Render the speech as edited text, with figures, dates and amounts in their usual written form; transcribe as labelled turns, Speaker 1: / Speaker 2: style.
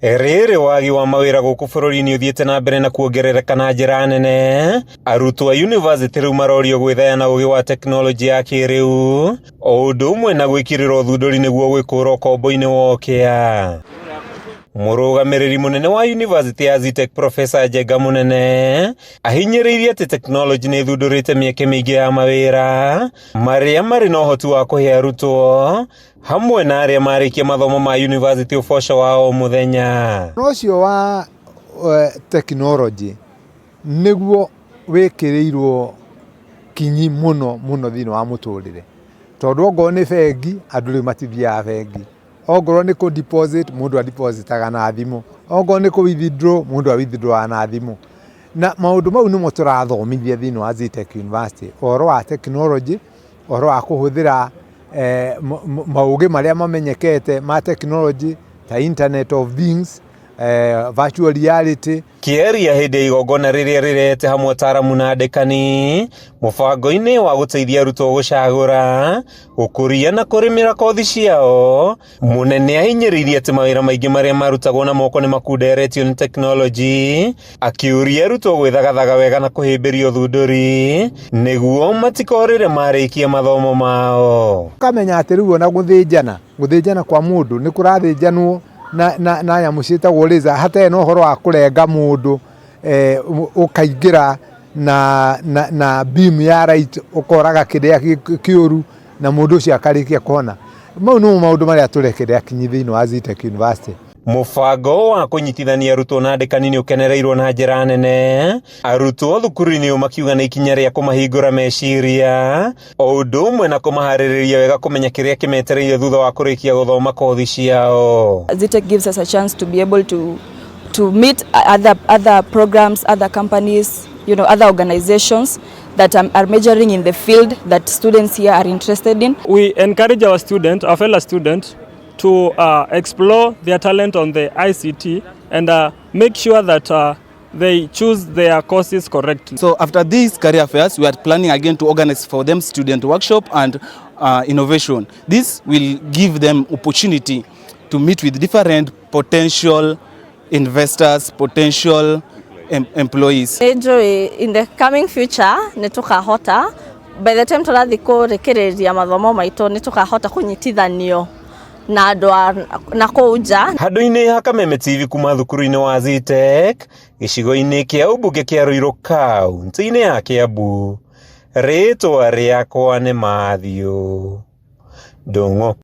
Speaker 1: Rĩrĩ wagi wa mawira gũkũ bũrũri-inĩ ũthiĩte na mbere na kuongerereka na njĩra nene. Arutwo a yunivasĩtĩ rĩu marorio gwĩthayana ũgĩ wa tekinoronjĩ ya kĩrĩu, o ũndũ ũmwe na gwĩkĩrĩra ũthundũri nĩguo gwĩkũra ũkombo-inĩ wa ũkĩa. Mũrũgamĩrĩri mũnene wa yunivasĩtĩ ya Zetech Professor Njenga Mũnene ahinyĩrĩirie atĩ tekinoronjĩ nĩ ĩthundũrĩte mĩeke mĩingĩ ya mawĩra marĩa marĩ na ũhoti wa kũhe arutwo hamwe na arĩa marĩkia mathomo ma yunivasĩtĩ ũboco wa o mũthenya.
Speaker 2: Ũcio wa tekinoronjĩ nĩguo wĩkĩrĩirwo kinyi mũno thĩinĩ wa mũtũrĩre, tondũ ongorwo nĩ bengi andũ rĩu matithiaga bengi, ongorwo nĩ kũ deposit mũndũ a depositaga na thimũ, ongorwo nĩ kũ withdraw mũndũ a withdrawaga na thimũ. Na maũndũ mau nĩmo tũrathomithia thĩinĩ wa Zetech University, ũhoro wa tekinoronjĩ, ũhoro wa kũhũthĩra maũgĩ marĩa mamenyekete ma tekinoronjĩ ta Internet of Things, virtual reality.
Speaker 1: Kĩeria hĩndĩ ya igongona rĩrĩa rĩrehete hamwe ataaramu na andĩkani mũbango-inĩ wa gũteithia arutwo gũcagũra, gũkũria na kũrĩmĩra kothi ciao, Mũnene ahinyĩrĩirie atĩ mawĩra maingĩ marĩa marutagwo na moko nĩ makunderetio nĩ tekinoronjĩ, akĩũria arutwo gwĩthagathaga wega na kũhĩmbĩria ũthundũri nĩguo matikorĩre marĩkia mathomo mao.
Speaker 2: Kamenya atĩ rĩu ona gũthĩnjana kwa mũndũ nĩ kũrathĩnjanwo na nyamũ ciĩtagwo laser, hatarĩ na ũhoro wa kũrenga mũndũ, ũkaingĩra na beam ya light ũkoraga kĩrĩa kĩũru na mũndũ ũcio akarĩkia kuhona. Mau nĩmo maũndũ marĩa tũrekerea kinyi thĩinĩ wa Zetech University.
Speaker 1: Mũbango wa kũnyitithania arutwo na andĩkani nĩ ũkenereirwo na njĩra nene, arutwo thukuru-inĩ makiuga nĩ ikinya rĩa kũmahingũra meciria, o ũndũ ũmwe na kũmaharĩrĩria wega kũmenya kĩrĩa kĩmetereire thutha wa kũrĩkia gũthoma kothi ciao.
Speaker 3: Zetech gives us a chance to be able to meet other programs, other companies, other organizations that are majoring in the field that students here are interested in.
Speaker 4: We encourage our fellow students to explore their talent on the ICT and make sure that they choose their courses correctly.
Speaker 5: So after these career fairs, we are planning again to organize for them student workshop and innovation. This will give them opportunity to meet with different potential investors, potential employees.
Speaker 6: In the coming future, nitukahota by the time tũrathi kũrekereria mathomo maitũ nitukahota kũnyitithanio na kũja.
Speaker 1: Handũ-inĩ ha Kameme TV kuma thukuru-inĩ wa Zetech, gĩcigo-inĩ kĩa ũmbunge kĩa Ruiru kaunti-inĩ ya Kiambu, rĩtwa rĩakwa nĩ Mathiũ Ndung'u.